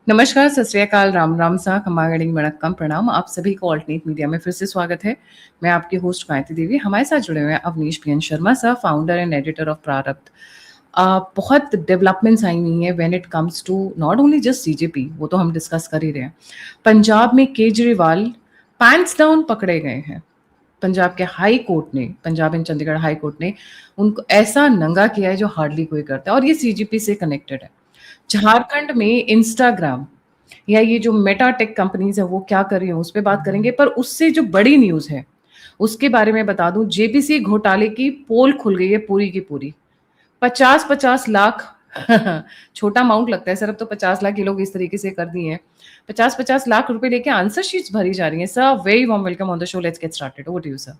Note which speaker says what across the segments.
Speaker 1: नमस्कार, सत श्री अकाल, राम राम सा, खम्बागणी वणक्कम, प्रणाम। आप सभी को ऑल्टरनेट मीडिया में फिर से स्वागत है। मैं आपकी होस्ट गायत्री देवी। हमारे साथ जुड़े हुए हैं Avneesh P N Sharma sir, founder and editor of Prarabdh. बहुत डेवलपमेंट्स आई हुई हैं when it comes to not only just CJP, वो तो हम डिस्कस कर ही रहे हैं। पंजाब में केजरीवाल पैंट्स डाउन पकड़े गए हैं। पंजाब के हाई कोर्ट ने, Punjab and Chandigarh high court ने उनको ऐसा नंगा किया है जो हार्डली कोई करता है, और ये सीजीपी से कनेक्टेड है। झारखंड में इंस्टाग्राम या ये जो मेटा टेक कंपनीज है वो क्या कर रही है उस पे बात करेंगे, पर उससे जो बड़ी न्यूज है उसके बारे में बता दूं। जेपीसी घोटाले की पोल खुल गई है पूरी की पूरी। 50-50 लाख छोटा अमाउंट लगता है सर, अब तो 50 लाख ये लोग इस तरीके से कर दिए हैं। 50-50 लाख रुपए लेके आंसर शीट्स भरी जा रही हैं। Sir, very warm welcome on the show. Let's get started. Over to you sir.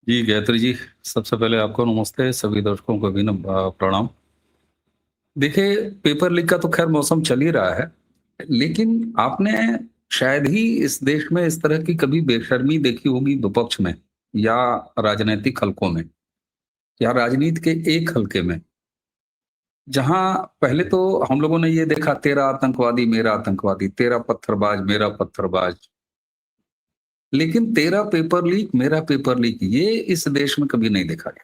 Speaker 2: जी गायत्री जी, सबसे पहले आपको नमस्ते, सभी दर्शकों को भी प्रणाम। देखिए, पेपर लीक का तो खैर मौसम चल ही रहा है, लेकिन आपने शायद ही इस देश में इस तरह की कभी बेशर्मी देखी होगी विपक्ष में या राजनीतिक हलकों में या राजनीति के एक हलके में, जहां पहले तो हम लोगों ने ये देखा तेरा आतंकवादी मेरा आतंकवादी, तेरा पत्थरबाज मेरा पत्थरबाज, लेकिन तेरा पेपर लीक मेरा पेपर लीक ये इस देश में कभी नहीं देखा गया।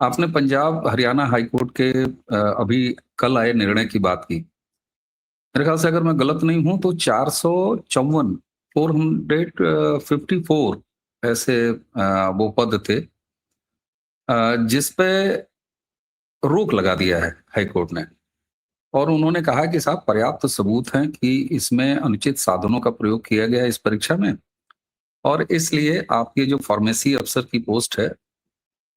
Speaker 2: आपने पंजाब हरियाणा हाई कोर्ट के अभी कल आए निर्णय की बात की। मेरे ख्याल से अगर मैं गलत नहीं हूं तो 454 454 ऐसे वो पद थे जिस पे रोक लगा दिया है हाई कोर्ट ने। और उन्होंने कहा कि साहब पर्याप्त सबूत हैं कि इसमें अनुचित साधनों का प्रयोग किया गया है इस परीक्षा में, और इसलिए आपकी जो फार्मेसी अफसर की पोस्ट है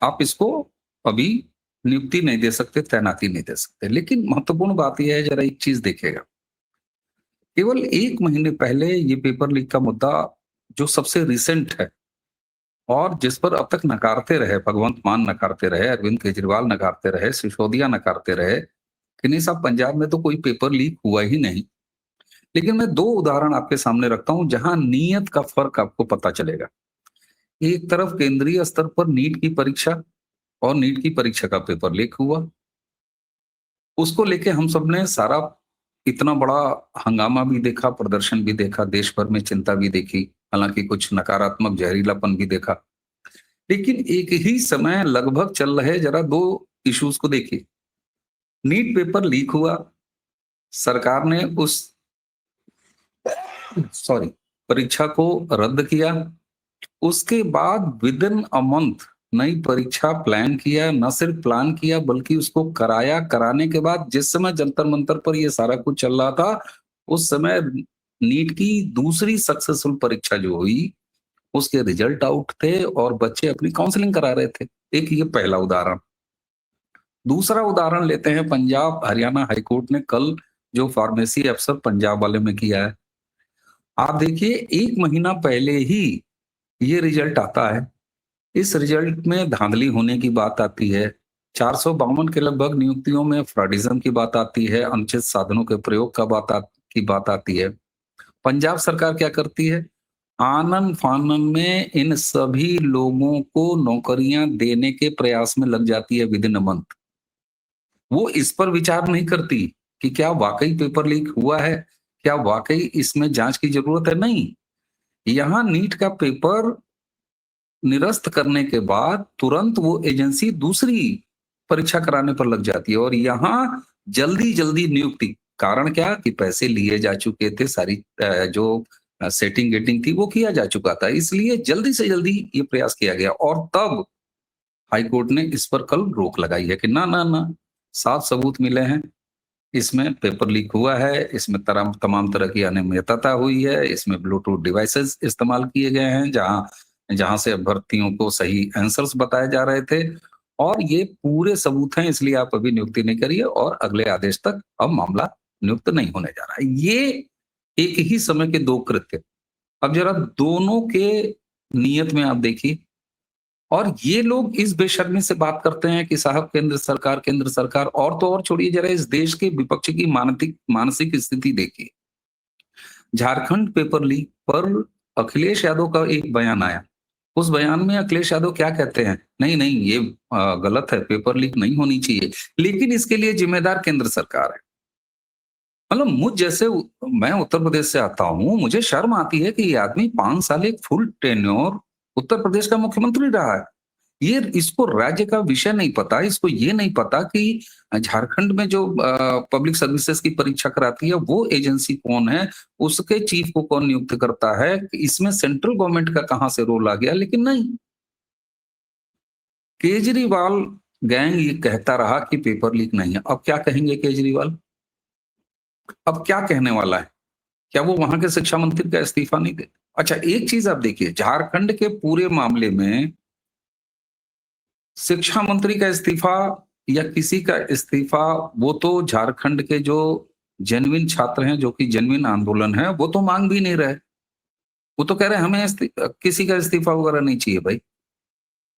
Speaker 2: आप इसको अभी नियुक्ति नहीं दे सकते, तैनाती नहीं दे सकते। लेकिन महत्वपूर्ण बात यह है, जरा एक चीज देखिएगा, केवल 1 महीने पहले ये पेपर लीक का मुद्दा जो सबसे रिसेंट है और जिस पर अब तक नकारते रहे, भगवंत मान नकारते रहे, अरविंद केजरीवाल नकारते रहे, सिसोदिया नकारते रहे कि नहीं साहब पंजाब में तो कोई पेपर लीक हुआ ही नहीं। लेकिन मैं 2 उदाहरण आपके सामने रखता हूं जहां नीयत का फर्क आपको पता चलेगा। एक तरफ केंद्रीय स्तर पर नीट की परीक्षा और नीट की परीक्षा का पेपर लीक हुआ, उसको लेके हम सबने सारा इतना बड़ा हंगामा भी देखा, प्रदर्शन भी देखा, देश भर में चिंता भी देखी, हालांकि कुछ नकारात्मक जहरीलापन भी देखा। लेकिन एक ही समय लगभग चल रहे जरा 2 इश्यूज को देखिए। नीट पेपर लीक हुआ, सरकार ने उस सॉरी परीक्षा को रद्द किया। उसके बाद विद इन अ मंथ नई परीक्षा प्लान किया, न सिर्फ प्लान किया बल्कि उसको कराया। कराने के बाद जिस समय जंतर मंतर पर ये सारा कुछ चल रहा था, उस समय नीट की दूसरी सक्सेसफुल परीक्षा जो हुई उसके रिजल्ट आउट थे और बच्चे अपनी काउंसलिंग करा रहे थे। एक ये पहला उदाहरण। दूसरा उदाहरण लेते हैं, पंजाब हरियाणा हाईकोर्ट ने कल जो फार्मेसी अफसर पंजाब वाले में किया है, आप देखिए 1 महीना पहले ही ये रिजल्ट आता है। इस रिजल्ट में धांधली होने की बात आती है, 452 के लगभग नियुक्तियों में फ्रॉडिज्म की बात आती है, अनुचित साधनों के प्रयोग की बात आती है। पंजाब सरकार क्या करती है, आनन फानन में इन सभी लोगों को नौकरियां देने के प्रयास में लग जाती है विद इन अ मंथ। वो इस पर विचार नहीं करती कि क्या वाकई पेपर लीक हुआ है, क्या वाकई इसमें जांच की जरूरत है। नहीं, यहाँ नीट का पेपर निरस्त करने के बाद तुरंत वो एजेंसी दूसरी परीक्षा कराने पर लग जाती है, और यहाँ जल्दी जल्दी नियुक्ति। कारण क्या कि पैसे लिए जा चुके थे, सारी जो सेटिंग गेटिंग थी वो किया जा चुका था, इसलिए जल्दी से जल्दी ये प्रयास किया गया। और तब हाईकोर्ट ने इस पर कल रोक लगाई है कि ना ना ना, साफ सबूत मिले हैं, इसमें पेपर लीक हुआ है, इसमें तमाम तरह की अनियमितता हुई है, इसमें ब्लूटूथ डिवाइसेस इस्तेमाल किए गए हैं जहां जहां से अभ्यर्थियों को सही आंसर्स बताए जा रहे थे, और ये पूरे सबूत हैं, इसलिए आप अभी नियुक्ति नहीं करिए और अगले आदेश तक अब मामला नियुक्त नहीं होने जा रहा है। ये एक ही समय के 2 कृत्य। अब जरा दोनों के नियत में आप देखिए, और ये लोग इस बेशर्मी से बात करते हैं कि साहब केंद्र सरकार, और तो और छोड़िए, जरा इस देश के विपक्ष की मानसिक मानसिक स्थिति देखिए। झारखंड पेपर लीक पर अखिलेश यादव का एक बयान आया। उस बयान में अखिलेश यादव क्या कहते हैं, नहीं नहीं ये गलत है, पेपर लीक नहीं होनी चाहिए, लेकिन इसके लिए जिम्मेदार केंद्र सरकार है। मतलब मैं उत्तर प्रदेश से आता हूँ, मुझे शर्म आती है कि ये आदमी 5 साल एक फुल टेन्योर उत्तर प्रदेश का मुख्यमंत्री रहा है। ये इसको राज्य का विषय नहीं पता, इसको ये नहीं पता कि झारखंड में जो पब्लिक सर्विसेज की परीक्षा कराती है वो एजेंसी कौन है, उसके चीफ को कौन नियुक्त करता है, इसमें सेंट्रल गवर्नमेंट का कहाँ से रोल आ गया। लेकिन नहीं, केजरीवाल गैंग ये कहता रहा कि पेपर लीक नहीं है। अब क्या कहेंगे केजरीवाल? अब क्या कहने वाला है? क्या वो वहां के शिक्षा मंत्री का इस्तीफा नहीं दे? अच्छा, एक चीज आप देखिए, झारखंड के पूरे मामले में शिक्षा मंत्री का इस्तीफा या किसी का इस्तीफा, वो तो झारखंड के जो जेन्युइन छात्र हैं, जो कि जेन्युइन आंदोलन है, वो तो मांग भी नहीं रहे। वो तो कह रहे हैं हमें किसी का इस्तीफा वगैरह नहीं चाहिए भाई।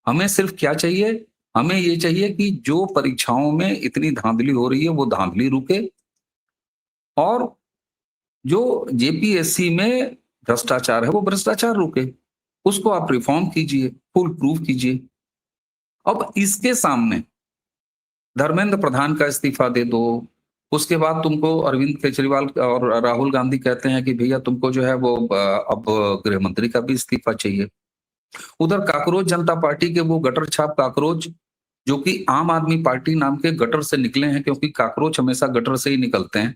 Speaker 2: हमें सिर्फ क्या चाहिए? हमें ये चाहिए कि जो परीक्षाओं में इतनी धांधली हो रही है वो धांधली रुके, और जो जेपीएससी में भ्रष्टाचार है वो भ्रष्टाचार रुके। उसको आप रिफॉर्म कीजिए, फुल प्रूफ कीजिए। अब इसके सामने धर्मेंद्र प्रधान का इस्तीफा दे दो, उसके बाद तुमको अरविंद केजरीवाल और राहुल गांधी कहते हैं कि भैया तुमको जो है वो अब गृह मंत्री का भी इस्तीफा चाहिए। उधर काकरोच जनता पार्टी के वो गटर छाप काकरोच, जो कि आम आदमी पार्टी नाम के गटर से निकले हैं, क्योंकि काकरोच हमेशा गटर से ही निकलते हैं।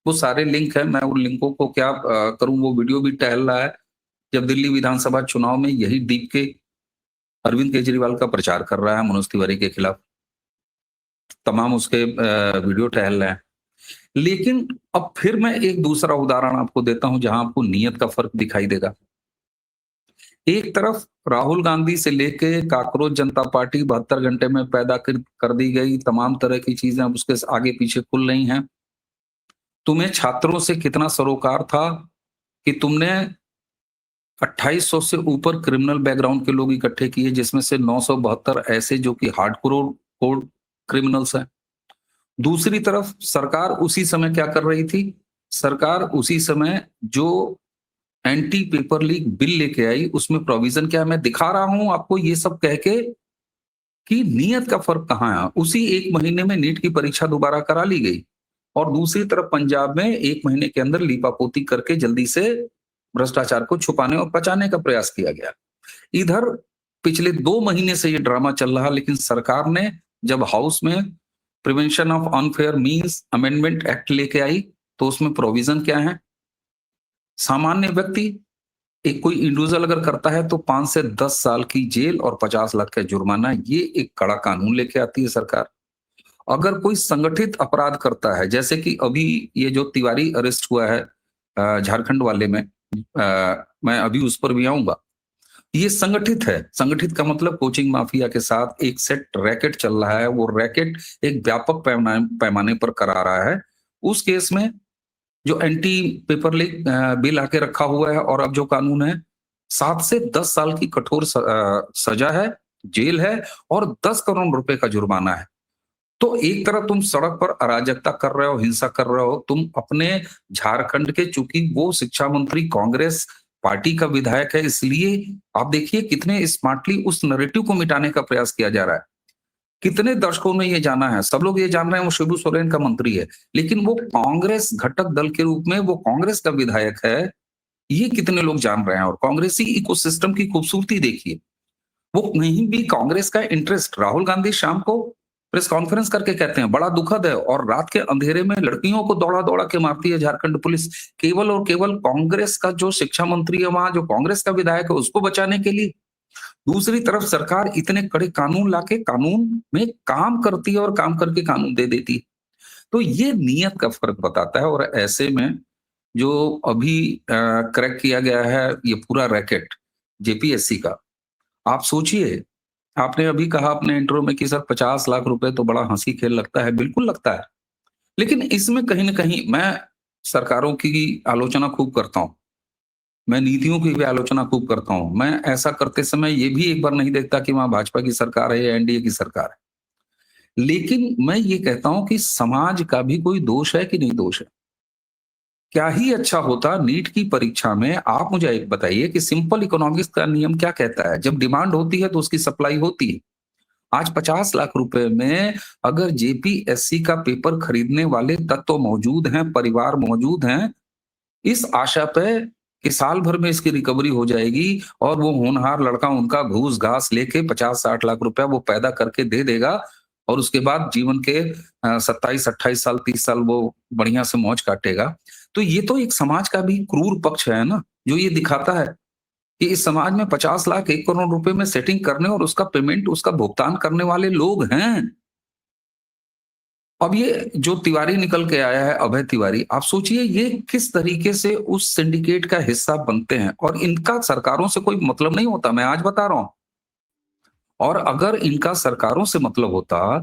Speaker 2: वो सारे लिंक है, मैं उन लिंकों को क्या करूं, वो वीडियो भी टहल रहा है। जब दिल्ली विधानसभा चुनाव में यही डीप के अरविंद केजरीवाल का प्रचार कर रहा है मनोज तिवारी के खिलाफ, तमाम उसके वीडियो टहल रहे हैं। लेकिन अब फिर मैं एक दूसरा उदाहरण आपको देता हूं जहां आपको नीयत का फर्क दिखाई देगा। एक तरफ राहुल गांधी से लेके काकरोच जनता पार्टी 72 घंटे में पैदा कर दी गई, तमाम तरह की चीजें अब उसके आगे पीछे खुल रही हैं। तुम्हें छात्रों से कितना सरोकार था कि तुमने 2800 से ऊपर क्रिमिनल बैकग्राउंड के लोग इकट्ठे किए, जिसमें से 972 ऐसे जो कि हार्डकोर कोर क्रिमिनल्स हैं। दूसरी तरफ सरकार उसी समय क्या कर रही थी? सरकार उसी समय जो एंटी पेपर लीक बिल लेके आई, उसमें प्रोविजन क्या है मैं दिखा रहा हूं आपको, ये सब कह के कि नियत का फर्क कहां है। उसी एक महीने में नीट की परीक्षा दोबारा करा ली गई, और दूसरी तरफ पंजाब में एक महीने के अंदर लीपापोती करके जल्दी से भ्रष्टाचार को छुपाने और बचाने का प्रयास किया गया। इधर पिछले 2 महीने से ये ड्रामा चल रहा, लेकिन सरकार ने जब हाउस में prevention of unfair means amendment act लेके आई, तो उसमें प्रोविजन क्या है? सामान्य व्यक्ति, एक कोई इंडिविजुअल अगर करता है तो 5 से 10 साल की जेल और 50 लाख का जुर्माना, ये एक कड़ा कानून लेके आती है सरकार। अगर कोई संगठित अपराध करता है, जैसे कि अभी ये जो तिवारी अरेस्ट हुआ है झारखंड वाले में, मैं अभी उस पर भी आऊंगा। ये संगठित है। संगठित का मतलब कोचिंग माफिया के साथ एक सेट रैकेट चल रहा है, वो रैकेट एक व्यापक पैमाने पर करा रहा है। उस केस में जो एंटी पेपर लीक बिल आके रखा हुआ है, और अब जो कानून है 7 से 10 साल की कठोर सजा है, जेल है, और 10 करोड़ रुपए का जुर्माना है। तो एक तरफ तुम सड़क पर अराजकता कर रहे हो, हिंसा कर रहे हो, तुम अपने झारखंड के, चूंकि वो शिक्षा मंत्री कांग्रेस पार्टी का विधायक है, इसलिए आप देखिए कितने स्मार्टली उस नैरेटिव को मिटाने का प्रयास किया जा रहा है। कितने दर्शकों में ये जाना है, सब लोग ये जान रहे हैं वो शिबू सोरेन का मंत्री है, लेकिन वो कांग्रेस घटक दल के रूप में वो कांग्रेस का विधायक है, ये कितने लोग जान रहे हैं। और कांग्रेसी इकोसिस्टम की खूबसूरती देखिए, वो कहीं भी कांग्रेस का इंटरेस्ट, राहुल गांधी शाम को प्रेस कॉन्फ्रेंस करके कहते हैं बड़ा दुखद है, और रात के अंधेरे में लड़कियों को दौड़ा दौड़ा के मारती है झारखंड पुलिस, केवल और केवल कांग्रेस का जो शिक्षा मंत्री है वहां, जो कांग्रेस का विधायक है, उसको बचाने के लिए। दूसरी तरफ सरकार इतने कड़े कानून लाके कानून में काम करती है और काम करके कानून दे देती है। तो ये नियत का फर्क बताता है। और ऐसे में जो अभी क्रैक किया गया है ये पूरा रैकेट जेपीएससी का, आप सोचिए, आपने अभी कहा अपने इंट्रो में कि सर 50 लाख रुपए तो बड़ा हंसी खेल लगता है, बिल्कुल लगता है। लेकिन इसमें कहीं ना कहीं मैं सरकारों की आलोचना खूब करता हूं, मैं नीतियों की भी आलोचना खूब करता हूं। मैं ऐसा करते समय ये भी एक बार नहीं देखता कि वहां भाजपा की सरकार है या एनडीए की सरकार है। लेकिन मैं ये कहता हूं कि समाज का भी कोई दोष है कि नहीं दोष है। क्या ही अच्छा होता नीट की परीक्षा में, आप मुझे एक बताइए कि सिंपल इकोनॉमिक्स का नियम क्या कहता है, जब डिमांड होती है तो उसकी सप्लाई होती है। आज 50 लाख रुपए में अगर जेपीएससी का पेपर खरीदने वाले तत्व मौजूद हैं, परिवार मौजूद हैं, इस आशा पे कि साल भर में इसकी रिकवरी हो जाएगी और वो होनहार लड़का उनका घूस घास लेके 50-60 लाख रुपया वो पैदा करके दे देगा और उसके बाद जीवन के 27-28 साल 30 साल वो बढ़िया से मौज काटेगा। तो ये तो एक समाज का भी क्रूर पक्ष है ना, जो ये दिखाता है कि इस समाज में 50 लाख 1 करोड़ रुपए में सेटिंग करने और उसका पेमेंट उसका भुगतान करने वाले लोग हैं। अब ये जो तिवारी निकल के आया है, अभय तिवारी, आप सोचिए ये किस तरीके से उस सिंडिकेट का हिस्सा बनते हैं और इनका सरकारों से कोई मतलब नहीं होता, मैं आज बता रहा हूं। और अगर इनका सरकारों से मतलब होता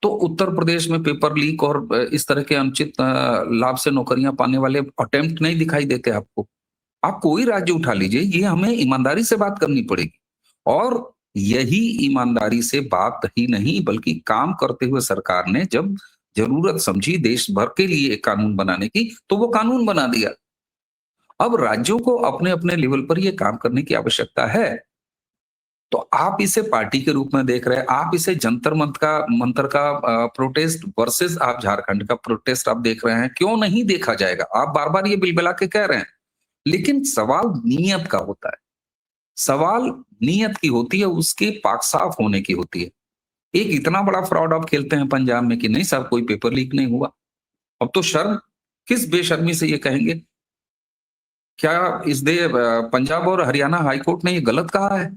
Speaker 2: तो उत्तर प्रदेश में पेपर लीक और इस तरह के अनुचित लाभ से नौकरियां पाने वाले अटेम्प्ट नहीं दिखाई देते आपको। आप कोई राज्य उठा लीजिए, ये हमें ईमानदारी से बात करनी पड़ेगी और यही ईमानदारी से बात ही नहीं बल्कि काम करते हुए सरकार ने जब जरूरत समझी देश भर के लिए एक कानून बनाने की तो वो कानून बना दिया। अब राज्यों को अपने अपने लेवल पर ये काम करने की आवश्यकता है। तो आप इसे पार्टी के रूप में देख रहे हैं, आप इसे जंतर मंतर का प्रोटेस्ट वर्सेस आप झारखंड का प्रोटेस्ट आप देख रहे हैं, क्यों नहीं देखा जाएगा? आप बार बार ये बिलबिला के कह रहे हैं, लेकिन सवाल नीयत का होता है। सवाल नीयत की होती है, उसके पाक साफ होने की होती है। एक इतना बड़ा फ्रॉड आप खेलते हैं पंजाब में कि नहीं साहब कोई पेपर लीक नहीं हुआ। अब तो शर्म, किस बेशर्मी से ये कहेंगे? क्या पंजाब और हरियाणा हाईकोर्ट ने ये गलत कहा है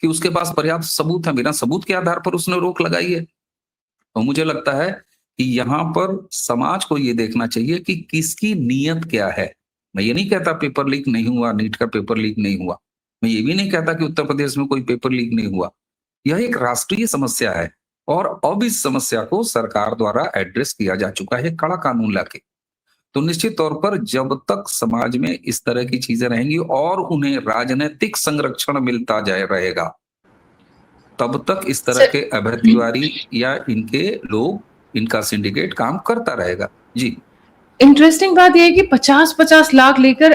Speaker 2: कि उसके पास पर्याप्त सबूत है, बिना सबूत के आधार पर उसने रोक लगाई है? तो मुझे लगता है कि यहाँ पर समाज को ये देखना चाहिए कि किसकी नीयत क्या है। मैं ये नहीं कहता पेपर लीक नहीं हुआ, नीट का पेपर लीक नहीं हुआ। मैं ये भी नहीं कहता कि उत्तर प्रदेश में कोई पेपर लीक नहीं हुआ। यह एक राष्ट्रीय समस्या है और अब इस समस्या को सरकार द्वारा एड्रेस किया जा चुका है कड़ा कानून लाके। तो निश्चित तौर पर जब तक समाज में इस तरह की चीजें रहेंगी और उन्हें राजनीतिक संरक्षण मिलता जाए रहेगा, तब तक इस तरह
Speaker 1: सर,
Speaker 2: के अभय तिवारी या इनके लोग, इनका सिंडिकेट काम करता रहेगा। जी।
Speaker 1: इंटरेस्टिंग बात यह है कि 50-50 लाख लेकर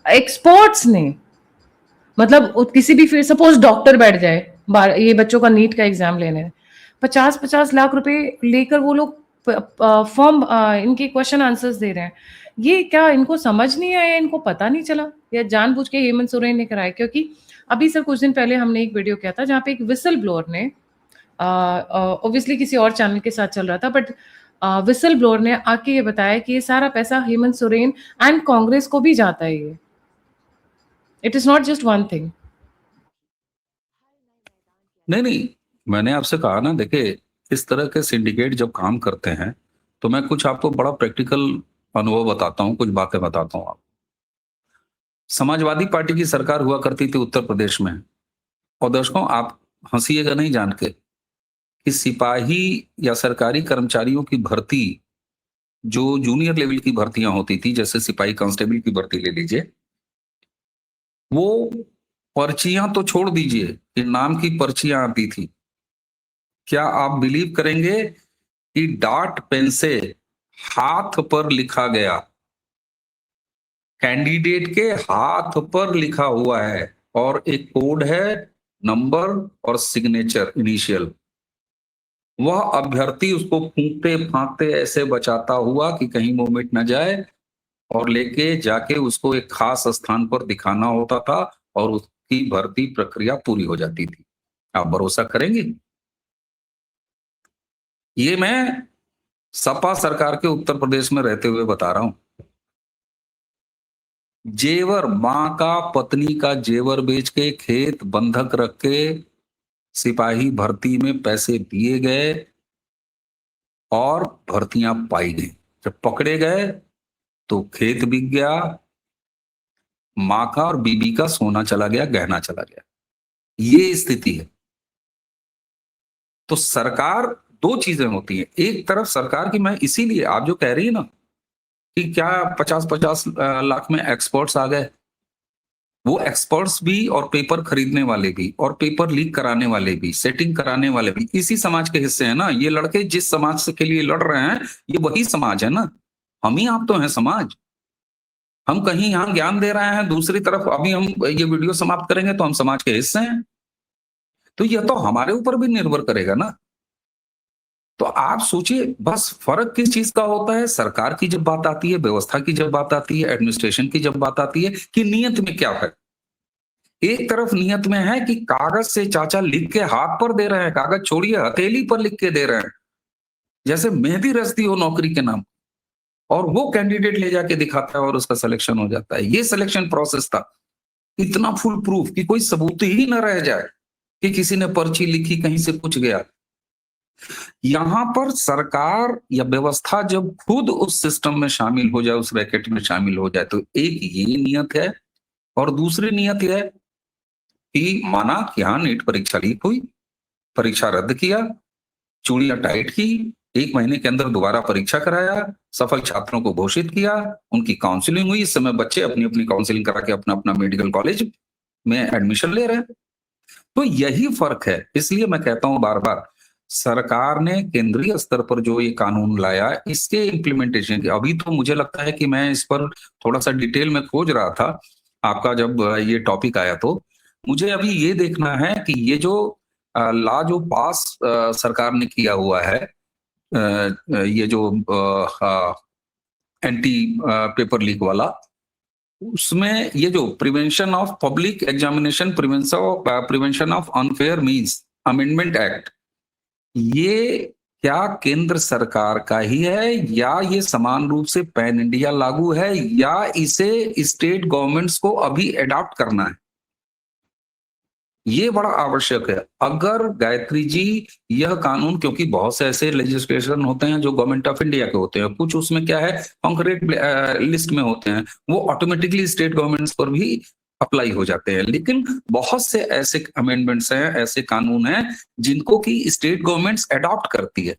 Speaker 1: एक्सपर्ट्स ने, मतलब किसी भी फील्ड, सपोज डॉक्टर बैठ जाए ये बच्चों का नीट का एग्जाम लेने, 50-50 लाख रुपए लेकर वो लोग फॉर्म इनके क्वेश्चन आंसर्स दे रहे हैं। ये क्या इनको समझ नहीं आया, इनको पता नहीं चला, या जानबूझ के हेमंत सोरेन ने कराया? क्योंकि अभी सर कुछ दिन पहले हमने एक वीडियो किया था जहाँ पे एक विसल ब्लोअर ने, ऑब्वियसली किसी और चैनल के साथ चल रहा था, बट विसल ब्लोअर ने आके ये बताया कि ये सारा पैसा हेमंत सोरेन एंड कांग्रेस को भी जाता है। ये it is not just one thing.
Speaker 2: नहीं, मैंने आपसे कहा ना, देखिए इस तरह के सिंडिकेट जब काम करते हैं तो मैं कुछ आपको बड़ा प्रैक्टिकल अनुभव बताता हूँ, कुछ बातें बताता हूँ। आप, समाजवादी पार्टी की सरकार हुआ करती थी उत्तर प्रदेश में और दर्शकों आप हंसीएगा नहीं जान के कि सिपाही या सरकारी कर्मचारियों की भर्ती, जो जूनियर लेवल की भर्तियां होती थी, जैसे सिपाही कांस्टेबल की भर्ती ले लीजिए, वो पर्चियां तो छोड़ दीजिए कि नाम की पर्चियां आती थी। क्या आप बिलीव करेंगे कि डार्ट पेन से हाथ पर लिखा गया, कैंडिडेट के हाथ पर लिखा हुआ है और एक कोड है, नंबर और सिग्नेचर इनिशियल, वह अभ्यर्थी उसको फूंकते फांकते ऐसे बचाता हुआ कि कहीं वो मिट ना जाए और लेके जाके उसको एक खास स्थान पर दिखाना होता था और उसकी भर्ती प्रक्रिया पूरी हो जाती थी। आप भरोसा करेंगे? ये मैं सपा सरकार के उत्तर प्रदेश में रहते हुए बता रहा हूं। जेवर, मां का पत्नी का जेवर बेच के, खेत बंधक रख के सिपाही भर्ती में पैसे दिए गए और भर्तियां पाई गई। जब पकड़े गए तो खेत बिक गया, मां का और बीबी का सोना चला गया, गहना चला गया। ये स्थिति है। तो सरकार, दो चीजें होती हैं। एक तरफ सरकार की, मैं इसीलिए आप जो कह रही है ना कि क्या 50-50 लाख में एक्सपर्ट्स आ गए, वो एक्सपर्ट्स भी और पेपर खरीदने वाले भी और पेपर लीक कराने वाले भी, सेटिंग कराने वाले भी इसी समाज के हिस्से हैं ना। ये लड़के जिस समाज से के लिए लड़ रहे हैं, ये वही समाज है ना। हम ही आप तो हैं समाज। हम कहीं यहाँ ज्ञान दे रहे हैं, दूसरी तरफ अभी हम ये वीडियो समाप्त करेंगे तो हम समाज के हिस्से हैं। तो यह तो हमारे ऊपर भी निर्भर करेगा ना। तो आप सोचिए, बस फर्क किस चीज का होता है, सरकार की जब बात आती है, व्यवस्था की जब बात आती है, एडमिनिस्ट्रेशन की जब बात आती है, कि नियत में क्या है। एक तरफ नियत में है कि कागज से चाचा लिख के हाथ पर दे रहे हैं, कागज छोड़िए हथेली पर लिख के दे रहे हैं, जैसे मेहंदी रच दी हो नौकरी के नाम, और वो कैंडिडेट ले जाके दिखाता है और उसका सिलेक्शन हो जाता है। ये सिलेक्शन प्रोसेस था, इतना फुल प्रूफ कि कोई सबूत ही न रह जाए कि किसी ने पर्ची लिखी कहीं से कुछ गया। यहां पर सरकार या व्यवस्था जब खुद उस सिस्टम में शामिल हो जाए, उस रैकेट में शामिल हो जाए, तो एक ये नियत है। और दूसरी नियत यह है कि माना कि हाँ नीट परीक्षा लीक हुई, परीक्षा रद्द किया, चूड़ियां टाइट की, 1 महीने के अंदर दोबारा परीक्षा कराया, सफल छात्रों को घोषित किया, उनकी काउंसलिंग हुई। इस समय बच्चे अपनी अपनी काउंसलिंग करा के अपना अपना मेडिकल कॉलेज में एडमिशन ले रहे हैं। तो यही फर्क है। इसलिए मैं कहता हूं बार बार, सरकार ने केंद्रीय स्तर पर जो ये कानून लाया, इसके इम्प्लीमेंटेशन की अभी तो मुझे लगता है कि मैं इस पर थोड़ा सा डिटेल में खोज रहा था, आपका जब ये टॉपिक आया तो मुझे अभी ये देखना है कि ये जो लॉ जो पास सरकार ने किया हुआ है, ये जो एंटी पेपर लीक वाला, उसमें ये जो prevention of public examination, prevention of unfair means amendment act, ये क्या केंद्र सरकार का ही है या ये समान रूप से पैन इंडिया लागू है, या इसे स्टेट गवर्नमेंट्स को अभी एडॉप्ट करना है, ये बड़ा आवश्यक है। अगर गायत्री जी यह कानून, क्योंकि बहुत से ऐसे लेजिस्लेशन होते हैं जो गवर्नमेंट ऑफ इंडिया के होते हैं, कुछ उसमें क्या है कॉन्क्रीट लिस्ट में होते हैं, वो ऑटोमेटिकली स्टेट गवर्नमेंट्स पर भी अप्लाई हो जाते हैं। लेकिन बहुत से ऐसे अमेंडमेंट्स हैं, ऐसे कानून हैं जिनको की स्टेट गवर्नमेंट्स अडॉप्ट करती है।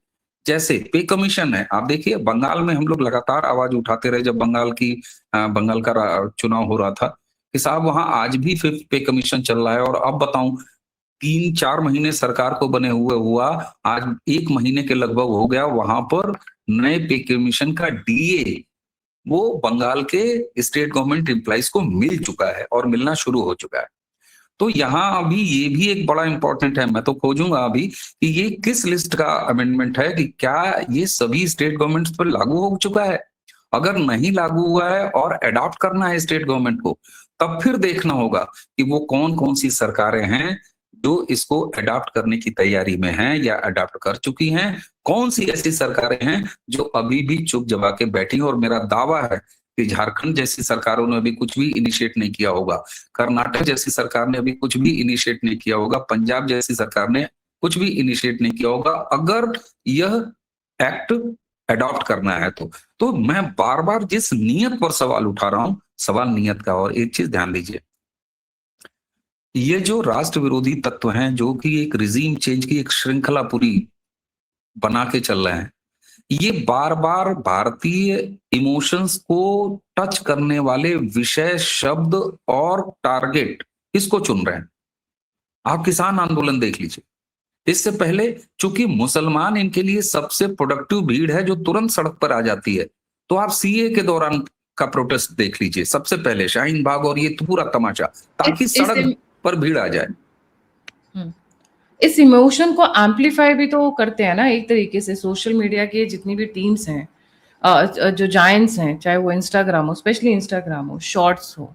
Speaker 2: जैसे पे कमीशन है, आप देखिए बंगाल में हम लोग लगातार आवाज उठाते रहे जब बंगाल का चुनाव हो रहा था कि साहब वहां आज भी फिफ्थ पे कमीशन चल रहा है। और अब बताऊं, 3-4 महीने सरकार को बने हुए हुआ, आज 1 महीने के लगभग हो गया, वहां पर नए पे कमीशन का डीए वो बंगाल के स्टेट गवर्नमेंट एम्प्लॉइज को मिल चुका है और मिलना शुरू हो चुका है। तो यहाँ अभी ये भी एक बड़ा इंपॉर्टेंट है, मैं तो खोजूंगा अभी कि ये किस लिस्ट का अमेंडमेंट है, कि क्या ये सभी स्टेट गवर्नमेंट्स पर लागू हो चुका है। अगर नहीं लागू हुआ है और अडॉप्ट करना है स्टेट गवर्नमेंट को, तब फिर देखना होगा कि वो कौन कौन सी सरकारें हैं जो इसको अडॉप्ट करने की तैयारी में हैं या अडॉप्ट कर चुकी हैं, कौन सी ऐसी सरकारें हैं जो अभी भी चुप जमा के बैठी। और मेरा दावा है कि झारखंड जैसी सरकारों ने अभी कुछ भी इनिशिएट नहीं किया होगा, कर्नाटक जैसी सरकार ने अभी कुछ भी इनिशिएट नहीं किया होगा, पंजाब जैसी सरकार ने कुछ भी इनिशिएट नहीं किया होगा, अगर यह एक्ट अडॉप्ट करना है तो मैं बार बार जिस नियत पर सवाल उठा रहा हूं, सवाल नियत का। और एक चीज ध्यान दीजिए, ये जो राष्ट्र विरोधी तत्व हैं जो कि एक रिजीम चेंज की एक श्रृंखला पूरी बना के चल रहे हैं, ये बार बार भारतीय इमोशंस को टच करने वाले विषय, शब्द और टारगेट इसको चुन रहे हैं। आप किसान आंदोलन देख लीजिए, इससे पहले चूंकि मुसलमान इनके लिए सबसे प्रोडक्टिव भीड़ है जो तुरंत सड़क पर आ जाती है, तो आप सीए के दौरान का प्रोटेस्ट देख लीजिए, सबसे पहले शाहीन बाग और ये तो पूरा तमाचा, ताकि सड़क पर भीड़ आ जाए।
Speaker 1: इस इमोशन को एम्पलीफाई भी तो करते हैं ना एक तरीके से सोशल मीडिया के जितनी भी टीम्स हैं, जो जायंट्स हैं, चाहे वो इंस्टाग्राम हो, स्पेशली इंस्टाग्राम हो, शॉर्ट्स हो,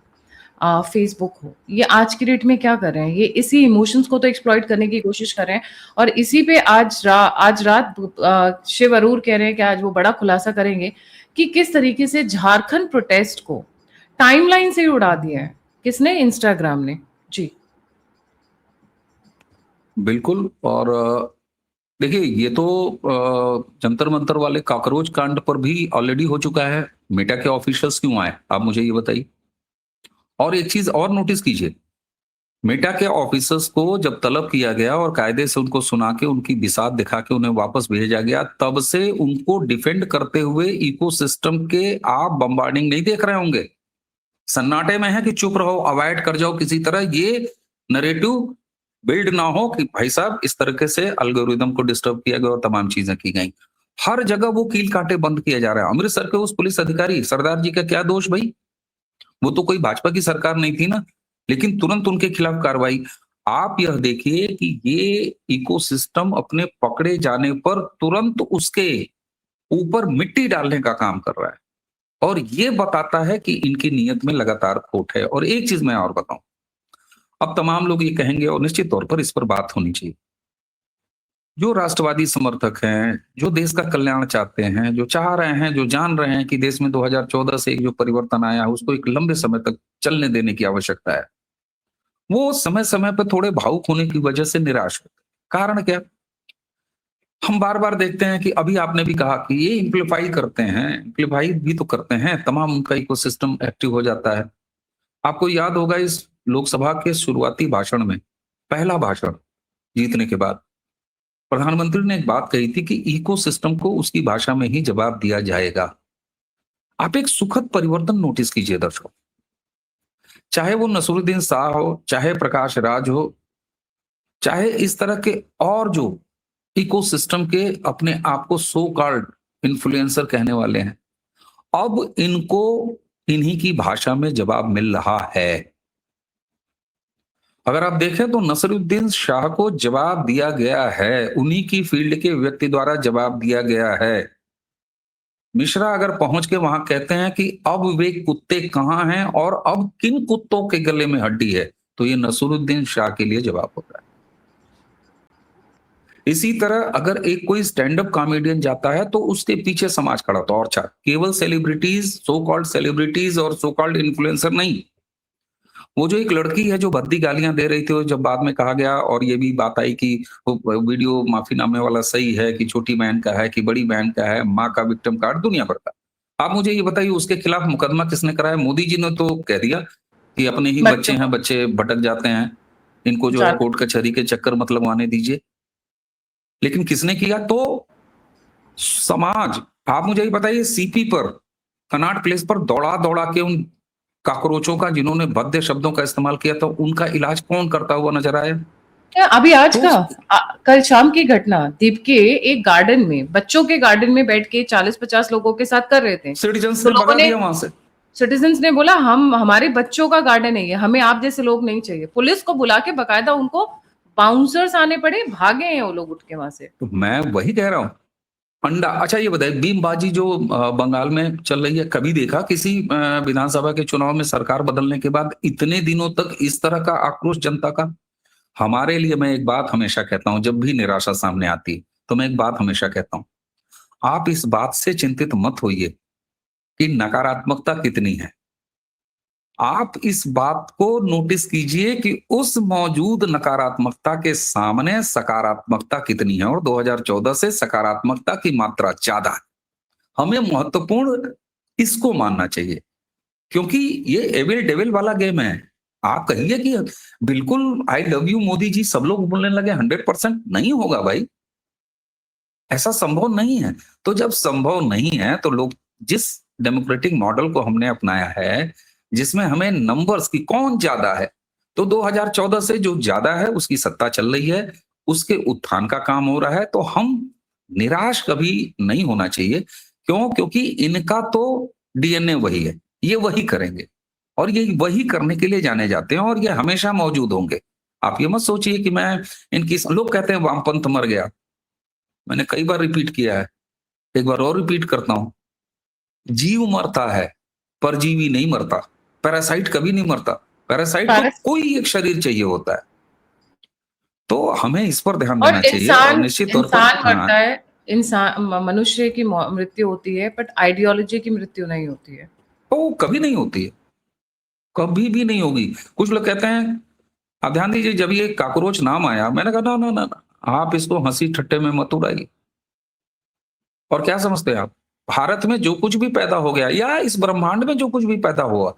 Speaker 1: फेसबुक हो, ये आज की डेट में क्या कर रहे हैं, ये इसी इमोशंस को तो एक्सप्लॉइट करने की कोशिश कर रहे हैं। और इसी पे आज रात शिव अरूर कह रहे हैं कि आज वो बड़ा खुलासा करेंगे कि किस तरीके से झारखंड प्रोटेस्ट को टाइमलाइन से ही उड़ा दिया है। किसने? इंस्टाग्राम ने। जी
Speaker 2: बिल्कुल। और देखिए, ये तो जंतर मंतर वाले कॉकरोच कांड पर भी ऑलरेडी हो चुका है। मेटा के ऑफिशियल्स क्यों आए, आप मुझे ये बताइए। और एक चीज और नोटिस कीजिए, मेटा के ऑफिसर्स को जब तलब किया गया और कायदे से उनको सुना के उनकी बिसात दिखा के उन्हें वापस भेजा गया, तब से उनको डिफेंड करते हुए इकोसिस्टम के आप बम्बार्डिंग नहीं देख रहे होंगे। सन्नाटे में है कि चुप रहो, अवॉइड कर जाओ किसी तरह, ये नरेटिव बिल्ड ना हो कि भाई साहब इस तरीके से एल्गोरिदम को डिस्टर्ब किया गया और तमाम चीजें की गई। हर जगह वो कील कांटे बंद किया जा रहा है। अमृतसर के उस पुलिस अधिकारी सरदार जी का क्या दोष भाई, वो तो कोई भाजपा की सरकार नहीं थी ना, लेकिन तुरंत उनके खिलाफ कार्रवाई। आप यह देखिए कि ये इकोसिस्टम अपने पकड़े जाने पर तुरंत उसके ऊपर मिट्टी डालने का काम कर रहा है, और ये बताता है कि इनकी नीयत में लगातार खोट है। और एक चीज मैं और बताऊं, अब तमाम लोग ये कहेंगे, और निश्चित तौर पर इस पर बात होनी चाहिए, जो राष्ट्रवादी समर्थक हैं, जो देश का कल्याण चाहते हैं, जो चाह रहे हैं, जो जान रहे हैं कि देश में 2014 से एक जो परिवर्तन आया है उसको एक लंबे समय तक चलने देने की आवश्यकता है, वो समय समय पर थोड़े भावुक होने की वजह से निराश होते हैं। कारण क्या? हम बार बार देखते हैं कि अभी आपने भी कहा कि ये इम्प्लीफाई करते हैं, इम्प्लीफाई भी तो करते हैं, तमाम उनका इकोसिस्टम एक्टिव हो जाता है। आपको याद होगा इस लोकसभा के शुरुआती भाषण में, पहला भाषण जीतने के बाद प्रधानमंत्री ने एक बात कही थी कि इकोसिस्टम को उसकी भाषा में ही जवाब दिया जाएगा। आप एक सुखद परिवर्तन नोटिस कीजिए दर्शकों, चाहे वो नसरुद्दीन शाह हो, चाहे प्रकाश राज हो, चाहे इस तरह के और जो इकोसिस्टम के अपने आप को सो कॉल्ड इन्फ्लुएंसर कहने वाले हैं, अब इनको इन्हीं की भाषा में जवाब मिल रहा है। अगर आप देखें तो नसरुद्दीन शाह को जवाब दिया गया है, उन्हीं की फील्ड के व्यक्ति द्वारा जवाब दिया गया है। मिश्रा अगर पहुंच के वहां कहते हैं कि अब वे कुत्ते कहां हैं और अब किन कुत्तों के गले में हड्डी है, तो ये नसरुद्दीन शाह के लिए जवाब होता है। इसी तरह अगर एक कोई स्टैंड अप कॉमेडियन जाता है तो उसके पीछे समाज खड़ा होता है, और चार केवल सेलिब्रिटीज, सो कॉल्ड सेलिब्रिटीज और सो कॉल्ड इन्फ्लुएंसर नहीं। वो जो एक लड़की है जो भद्दी गालियां दे रही थी, और जब बाद में कहा गया और ये भी बात आई कि वो वीडियो माफीनामे वाला सही है कि छोटी बहन का है कि बड़ी बहन का है, माँ का विक्टिम कार्ड दुनिया भर का। आप मुझे ये बताइए उसके खिलाफ मुकदमा किसने कराया? मोदी जी ने तो कह दिया कि अपने ही बच्चे
Speaker 1: बच्चों
Speaker 2: हैं, बच्चे भटक जाते हैं, इनको जो है
Speaker 1: जाते
Speaker 2: कोर्ट कचहरी के चक्कर मत लगवाने दीजिए। लेकिन किसने किया? तो समाज। आप मुझे ये बताइए, सीपी पर, कनॉट प्लेस पर दौड़ा दौड़ा के उन काकरोचों का जिन्होंने भद्दे शब्दों का इस्तेमाल किया था उनका इलाज कौन करता हुआ नजर आया?
Speaker 1: हैं। अभी आज
Speaker 2: तो
Speaker 1: का कल शाम की घटना, दीप के एक गार्डन में, बच्चों के गार्डन में बैठ के 40-50 लोगों के साथ कर रहे थे,
Speaker 2: सिटीजन्स
Speaker 1: तो
Speaker 2: ने
Speaker 1: लोगों
Speaker 2: भगा
Speaker 1: ने,
Speaker 2: दिया वहां से।
Speaker 1: सिटीजन्स ने बोला हम, हमारे बच्चों का गार्डन है ये, हमें आप जैसे लोग नहीं चाहिए। पुलिस को बुला के बकायदा उनको बाउंसर्स आने पड़े, भागे हैं वो लोग उठ के वहां से।
Speaker 2: तो मैं वही कह रहा हूं, अंडा। अच्छा ये बताइए, बीमबाजी जो बंगाल में चल रही है, कभी देखा किसी विधानसभा के चुनाव में सरकार बदलने के बाद इतने दिनों तक इस तरह का आक्रोश जनता का? हमारे लिए मैं एक बात हमेशा कहता हूं, जब भी निराशा सामने आती है तो मैं एक बात हमेशा कहता हूं, आप इस बात से चिंतित मत होइए कि नकारात्मकता कितनी है। आप इस बात को नोटिस कीजिए कि उस मौजूद नकारात्मकता के सामने सकारात्मकता कितनी है, और 2014 से सकारात्मकता की मात्रा ज्यादा है। हमें महत्वपूर्ण इसको मानना चाहिए, क्योंकि ये एविल डेविल वाला गेम है। आप कहिए कि बिल्कुल I love you Modi ji सब लोग बोलने लगे, 100% नहीं होगा भाई, ऐसा संभव नहीं है। तो जब संभव नहीं है तो लोग, जिस डेमोक्रेटिक मॉडल को हमने अपनाया है, जिसमें हमें नंबर्स की कौन ज्यादा है, तो 2014 से जो ज्यादा है उसकी सत्ता चल रही है, उसके उत्थान का काम हो रहा है, तो हम निराश कभी नहीं होना चाहिए। क्यों? क्योंकि इनका तो डीएनए वही है, ये वही करेंगे, और ये वही करने के लिए जाने जाते हैं, और ये हमेशा मौजूद होंगे। आप ये मत सोचिए कि मैं इनकी, लोग कहते हैं वामपंथ मर गया, मैंने कई बार रिपीट किया है, एक बार और रिपीट करता हूं, जीव मरता है, परजीवी नहीं मरता। पैरासाइट कभी नहीं मरता, पैरासाइट को
Speaker 1: पैरस
Speaker 2: कोई एक शरीर चाहिए होता है। तो हमें इस पर ध्यान
Speaker 1: और
Speaker 2: देना चाहिए, और
Speaker 1: इंसान,
Speaker 2: निश्चित तौर पर
Speaker 1: इंसान
Speaker 2: हाँ,
Speaker 1: मरता है, इंसान, मनुष्य की मृत्यु होती है, बट आइडियोलॉजी की मृत्यु नहीं होती है।
Speaker 2: वो कभी नहीं होती है, कभी भी नहीं होगी। कुछ लोग कहते हैं, आप ध्यान दीजिए, जब ये काकरोच नाम आया मैंने कहा ना ना ना ना, आप इसको हंसी ठट्टे में मत उड़ाइए। और क्या समझते हैं आप, भारत में जो कुछ भी पैदा हो गया या इस ब्रह्मांड में जो कुछ भी पैदा हुआ,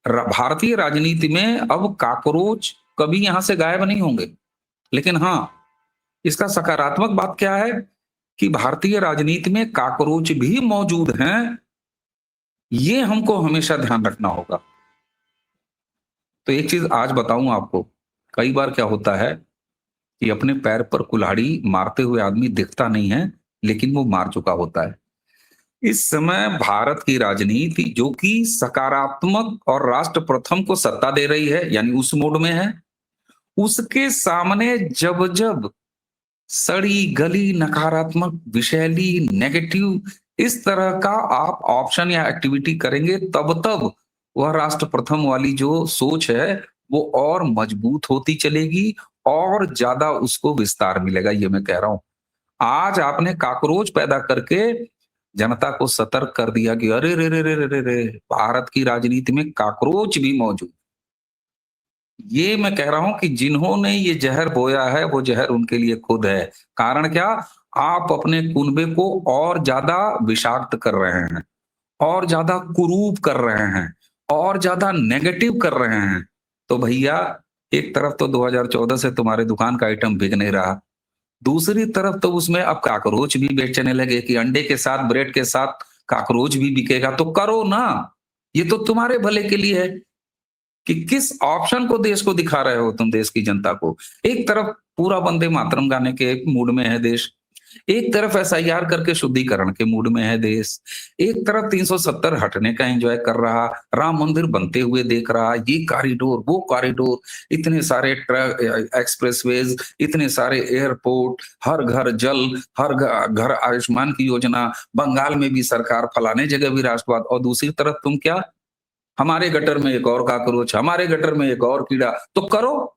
Speaker 2: भारतीय राजनीति में अब काकरोच कभी यहां से गायब नहीं होंगे। लेकिन हाँ, इसका सकारात्मक बात क्या है कि भारतीय राजनीति में काकरोच भी मौजूद हैं, ये हमको हमेशा ध्यान रखना होगा। तो एक चीज आज बताऊं आपको, कई बार क्या होता है कि अपने पैर पर कुल्हाड़ी मारते हुए आदमी दिखता नहीं है, लेकिन वो मार चुका होता है। इस समय भारत की राजनीति जो कि सकारात्मक और राष्ट्र प्रथम को सत्ता दे रही है, यानी उस मोड में है, उसके सामने जब जब सड़ी गली नकारात्मक विषैली नेगेटिव इस तरह का आप ऑप्शन या एक्टिविटी करेंगे, तब तब वह राष्ट्र प्रथम वाली जो सोच है वो और मजबूत होती चलेगी और ज्यादा उसको विस्तार मिलेगा। ये मैं कह रहा हूं, आज आपने काकरोच पैदा करके जनता को सतर्क कर दिया कि अरे रे रे रे रे रे रे, भारत की राजनीति में काकरोच भी मौजूद। ये मैं कह रहा हूं कि जिन्होंने ये जहर बोया है वो जहर उनके लिए खुद है। कारण क्या? आप अपने कुनबे को और ज्यादा विषाक्त कर रहे हैं, और ज्यादा कुरूप कर रहे हैं, और ज्यादा नेगेटिव कर रहे हैं। तो भैया, एक तरफ तो 2014 से तुम्हारे दुकान का आइटम बिक नहीं रहा, दूसरी तरफ तो उसमें अब काकरोच भी बेचने लगे कि अंडे के साथ ब्रेड के साथ काकरोच भी बिकेगा। तो करो ना, ये तो तुम्हारे भले के लिए है कि किस ऑप्शन को देश को दिखा रहे हो तुम, देश की जनता को। एक तरफ पूरा वंदे मातरम गाने के मूड में है देश, एक तरफ एसआईआर करके शुद्धिकरण के मूड में है देश, एक तरफ 370 हटने का एंजॉय कर रहा, राम मंदिर बनते हुए देख रहा, ये कॉरिडोर वो कॉरिडोर, इतने सारे ट्रक एक्सप्रेसवेज, इतने सारे एयरपोर्ट, हर घर जल, हर घर आयुष्मान की योजना, बंगाल में भी सरकार, फलाने जगह भी राष्ट्रवाद, और दूसरी तरफ तुम क्या, हमारे गटर में एक और काकरोच, हमारे गटर में एक और कीड़ा। तो करो,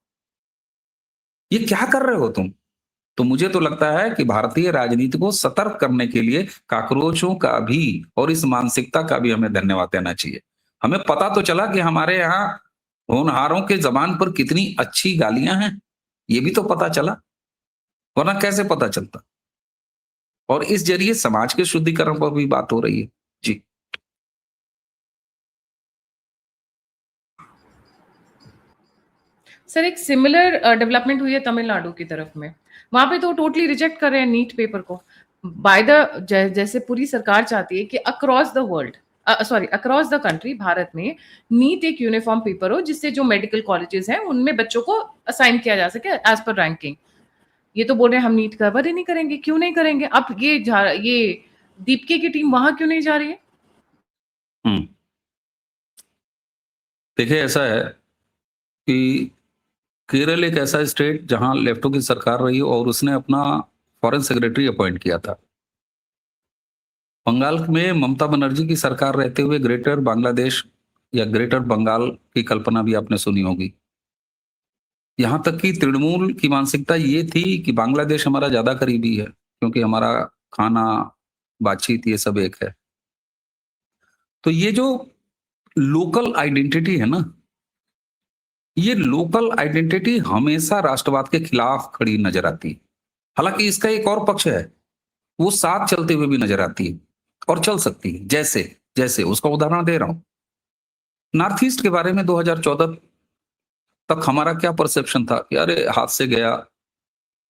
Speaker 2: ये क्या कर रहे हो तुम? तो मुझे तो लगता है कि भारतीय राजनीति को सतर्क करने के लिए काकरोचों का भी और इस मानसिकता का भी हमें धन्यवाद देना चाहिए। हमें पता तो चला कि हमारे यहाँ होनहारों के जबान पर कितनी अच्छी गालियां हैं, ये भी तो पता चला, वरना कैसे पता चलता? और इस जरिए समाज के शुद्धिकरण पर भी बात हो रही है। जी।
Speaker 1: सर, एक सिमिलर डेवलपमेंट हुई है तमिलनाडु की तरफ में। वहां पे तो टोटली रिजेक्ट कर रहे हैं नीट पेपर को। बाय द जैसे पूरी सरकार चाहती है कि across the world, sorry across the country, Bharat में नीट एक यूनिफॉर्म पेपर हो जिससे जो मेडिकल कॉलेजेस हैं उनमें बच्चों को असाइन किया जा सके एज पर रैंकिंग। ये तो बोल रहे हैं हम नीट कवर ही नहीं करेंगे। क्यों नहीं करेंगे? अब ये दीपके की टीम वहां क्यों नहीं जा रही है?
Speaker 2: हम्म देखिए, ऐसा है कि केरल एक ऐसा स्टेट जहां लेफ्टों की सरकार रही और उसने अपना फॉरेन सेक्रेटरी अपॉइंट किया था। बंगाल में ममता बनर्जी की सरकार रहते हुए ग्रेटर बांग्लादेश या ग्रेटर बंगाल की कल्पना भी आपने सुनी होगी। यहां तक कि तृणमूल की मानसिकता ये थी कि बांग्लादेश हमारा ज्यादा करीबी है, क्योंकि हमारा खाना, बातचीत, ये सब एक है। तो ये जो लोकल आइडेंटिटी है ना, ये लोकल आइडेंटिटी हमेशा राष्ट्रवाद के खिलाफ खड़ी नजर आती है। हालांकि इसका एक और पक्ष है, वो साथ चलते हुए भी नजर आती है और चल सकती है। जैसे जैसे उसका उदाहरण दे रहा हूं, नॉर्थ ईस्ट के बारे में 2014 तक हमारा क्या परसेप्शन था कि अरे हाथ से गया,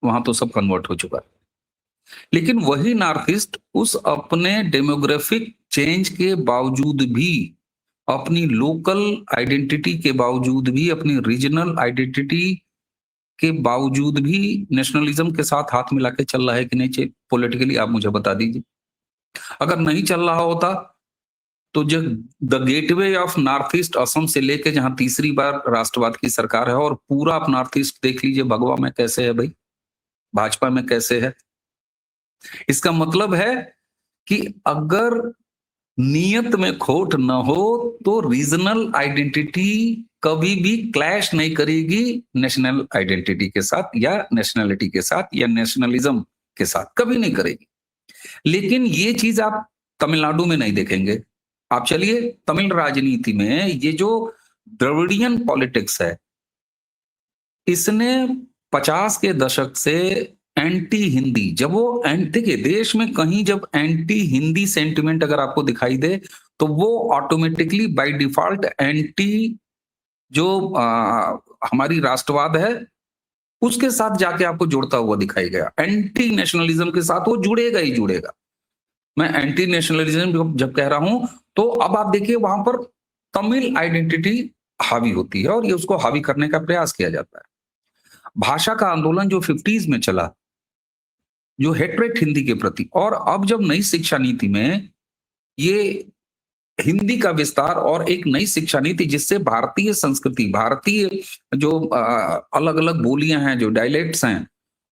Speaker 2: वहां तो सब कन्वर्ट हो चुका है। लेकिन वही नॉर्थ ईस्ट उस अपने डेमोग्राफिक चेंज के बावजूद भी, अपनी लोकल आइडेंटिटी के बावजूद भी, अपनी रीजनल आइडेंटिटी के बावजूद भी नेशनलिज्म के साथ हाथ मिला के चल रहा है कि नहीं पॉलिटिकली? आप मुझे बता दीजिए। अगर नहीं चल रहा होता तो जो the gateway of north east Assam से लेके जहां तीसरी बार राष्ट्रवाद की सरकार है, और पूरा आप नॉर्थ ईस्ट देख लीजिए, भगवा में कैसे है भाई, भाजपा में कैसे है। इसका मतलब है कि अगर नियत में खोट न हो तो रीजनल आइडेंटिटी कभी भी क्लैश नहीं करेगी नेशनल आइडेंटिटी के साथ, या नेशनलिटी के साथ, या नेशनलिज्म के साथ, कभी नहीं करेगी। लेकिन ये चीज आप तमिलनाडु में नहीं देखेंगे। आप चलिए तमिल राजनीति में ये जो द्रविडियन पॉलिटिक्स है, इसने 50 के दशक से एंटी हिंदी, जब वो देखिए देश में कहीं जब एंटी हिंदी सेंटिमेंट अगर आपको दिखाई दे तो वो ऑटोमेटिकली बाय डिफॉल्ट एंटी जो हमारी राष्ट्रवाद है उसके साथ जाके आपको जुड़ता हुआ दिखाई गया। एंटी नेशनलिज्म के साथ वो जुड़ेगा ही जुड़ेगा। मैं एंटी नेशनलिज्म जब कह रहा हूं तो अब आप देखिए वहां पर तमिल आइडेंटिटी हावी होती है और ये उसको हावी करने का प्रयास किया जाता है। भाषा का आंदोलन जो 50s में चला, जो हेट्रेट हिंदी के प्रति, और अब जब नई शिक्षा नीति में ये हिंदी का विस्तार और एक नई शिक्षा नीति जिससे भारतीय संस्कृति, भारतीय जो अलग अलग बोलियां हैं, जो डायलेक्ट्स हैं,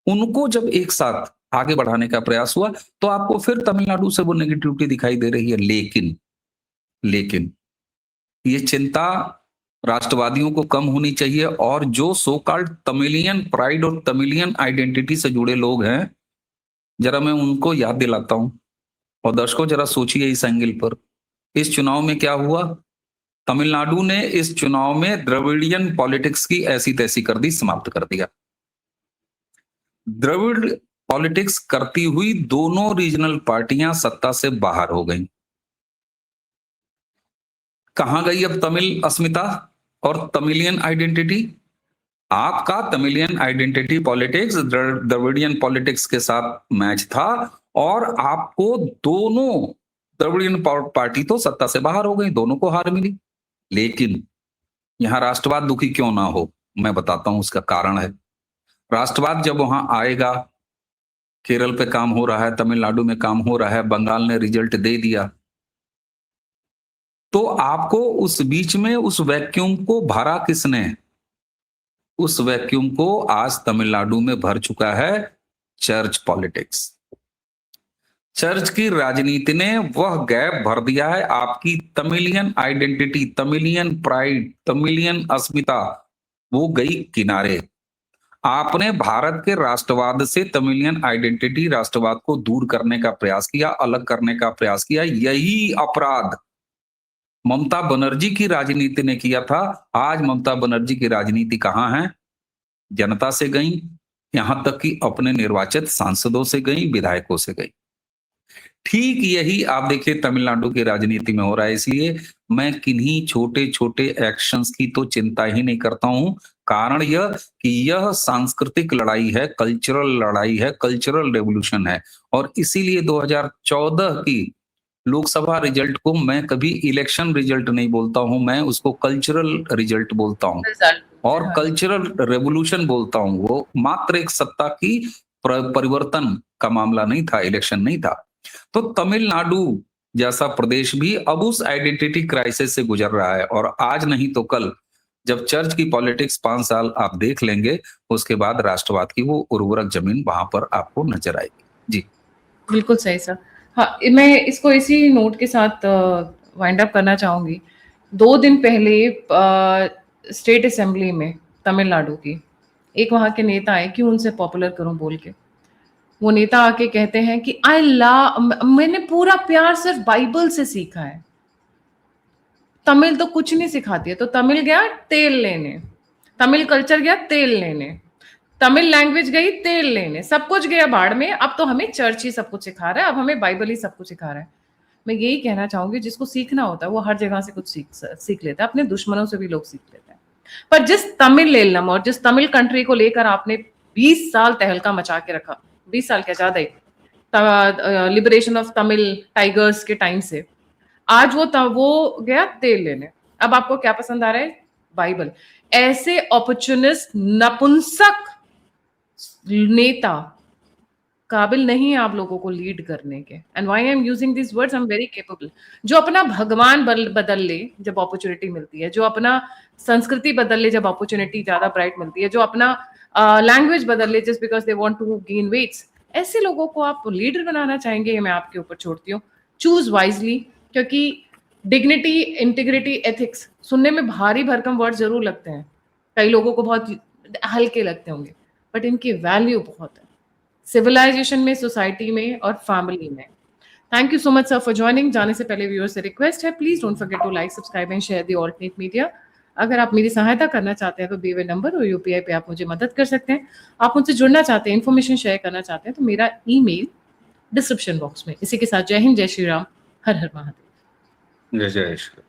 Speaker 2: उनको जब एक साथ आगे बढ़ाने का प्रयास हुआ, तो आपको फिर तमिलनाडु से वो नेगेटिविटी दिखाई दे रही है। लेकिन ये चिंता राष्ट्रवादियों को कम होनी चाहिए, और जो सो कॉल्ड तमिलियन प्राइड और तमिलियन आइडेंटिटी से जुड़े लोग हैं, जरा मैं उनको याद दिलाता हूं। और दर्शकों, जरा सोचिए इस एंगल पर, इस चुनाव में क्या हुआ। तमिलनाडु ने इस चुनाव में द्रविडियन पॉलिटिक्स की ऐसी तैसी कर दी, समाप्त कर दिया। द्रविड़ पॉलिटिक्स करती हुई दोनों रीजनल पार्टियां सत्ता से बाहर हो गईं। कहां गई अब तमिल अस्मिता और तमिलियन आइडेंटिटी? आपका Tamilian identity politics Dravidian politics के साथ मैच था, और आपको दोनों द्रविडियन पार्टी तो सत्ता से बाहर हो गई, दोनों को हार मिली। लेकिन यहां राष्ट्रवाद दुखी क्यों ना हो, मैं बताता हूं उसका कारण है। राष्ट्रवाद जब वहां आएगा, केरल पे काम हो रहा है, तमिलनाडु में काम हो रहा है, बंगाल ने रिजल्ट दे दिया, तो आपको उस बीच में उस वैक्यूम को भरा किसने? उस वैक्यूम को आज तमिलनाडु में भर चुका है चर्च पॉलिटिक्स। चर्च की राजनीति ने वह गैप भर दिया है। आपकी तमिलियन आइडेंटिटी, तमिलियन प्राइड, तमिलियन अस्मिता वो गई किनारे। आपने भारत के राष्ट्रवाद से तमिलियन आइडेंटिटी, राष्ट्रवाद को दूर करने का प्रयास किया, अलग करने का प्रयास किया। यही अपराध ममता बनर्जी की राजनीति ने किया था। आज ममता बनर्जी की राजनीति कहां है? जनता से गई, यहां तक कि अपने निर्वाचित सांसदों से गई, विधायकों से गई। ठीक यही आप देखिए तमिलनाडु की राजनीति में हो रहा है। इसलिए मैं किन्हीं छोटे छोटे एक्शंस की तो चिंता ही नहीं करता हूं। कारण यह कि यह सांस्कृतिक लड़ाई है, कल्चरल लड़ाई है, कल्चरल रेवोल्यूशन है। और इसीलिए 2014 की लोकसभा रिजल्ट को मैं कभी इलेक्शन रिजल्ट नहीं बोलता हूं, मैं उसको कल्चरल रिजल्ट बोलता हूं
Speaker 1: रिजल्ट
Speaker 2: और
Speaker 1: हाँ
Speaker 2: कल्चरल रेवोल्यूशन बोलता हूं। वो मात्र एक सत्ता की परिवर्तन का मामला नहीं था, इलेक्शन नहीं था। तो तमिलनाडु जैसा प्रदेश भी अब उस आइडेंटिटी क्राइसिस से गुजर रहा है, और आज नहीं तो कल जब चर्च की पॉलिटिक्स 5 साल आप देख लेंगे, उसके बाद राष्ट्रवाद की वो उर्वरक जमीन वहां पर आपको नजर आएगी। जी
Speaker 1: बिल्कुल सही सर। हाँ, मैं इसको इसी नोट के साथ वाइंड अप करना चाहूंगी। 2 दिन पहले स्टेट असेंबली में तमिलनाडु की एक वहां के नेता आए, क्यों उनसे पॉपुलर करूं बोल के, वो नेता आके कहते हैं कि मैंने पूरा प्यार सिर्फ बाइबल से सीखा है, तमिल तो कुछ नहीं सिखाती है। तो तमिल गया तेल लेने, तमिल कल्चर गया तेल लेने, तमिल लैंग्वेज गई तेल लेने, सब कुछ गया बाढ़ में। अब तो हमें चर्च ही सब कुछ सिखा रहा है, अब हमें बाइबल ही सब कुछ सिखा रहा है। मैं यही कहना चाहूंगी, जिसको सीखना होता है वो हर जगह से कुछ सीख लेता है, अपने दुश्मनों से भी लोग सीख लेते हैं। पर जिस तमिल एलम और जिस तमिल कंट्री को लेकर आपने 20 साल तहलका मचा के रखा, 20 साल क्या ज्यादा ही, लिबरेशन ऑफ तमिल टाइगर्स के टाइम से, आज वो गया तेल लेने। अब आपको क्या पसंद आ रहा है? बाइबल। ऐसे अपॉर्चुनिस्ट नपुंसक नेता काबिल नहीं है आप लोगों को लीड करने के। And why I am using this words, I am very capable. जो अपना भगवान बदल ले जब अपॉर्चुनिटी मिलती है, जो अपना संस्कृति बदल ले जब अपॉर्चुनिटी ज्यादा ब्राइट मिलती है, जो अपना लैंग्वेज बदल ले just because they want to gain weights, ऐसे लोगों को आप लीडर बनाना चाहेंगे, ये मैं आपके ऊपर छोड़ती हूँ। चूज वाइजली, क्योंकि डिग्निटी, इंटीग्रिटी, एथिक्स सुनने में भारी भरकम वर्ड जरूर लगते हैं, कई लोगों को बहुत हल्के लगते होंगे, बट इनकी वैल्यू बहुत है सिविलाइजेशन में, सोसाइटी में और फैमिली में। Thank you so much sir for joining. जाने से पहले व्यूअर्स से रिक्वेस्ट है, please don't forget to like, subscribe and share the alternate media. अगर आप मेरी सहायता करना चाहते हैं तो दिए हुए नंबर और यूपीआई पे आप मुझे मदद कर सकते हैं। आप मुझसे जुड़ना चाहते हैं, इन्फॉर्मेशन शेयर करना चाहते हैं, तो मेरा ईमेल डिस्क्रिप्शन बॉक्स में। इसी के साथ जय हिंद, जय श्री राम, हर हर महादेव।
Speaker 2: जय जय श्री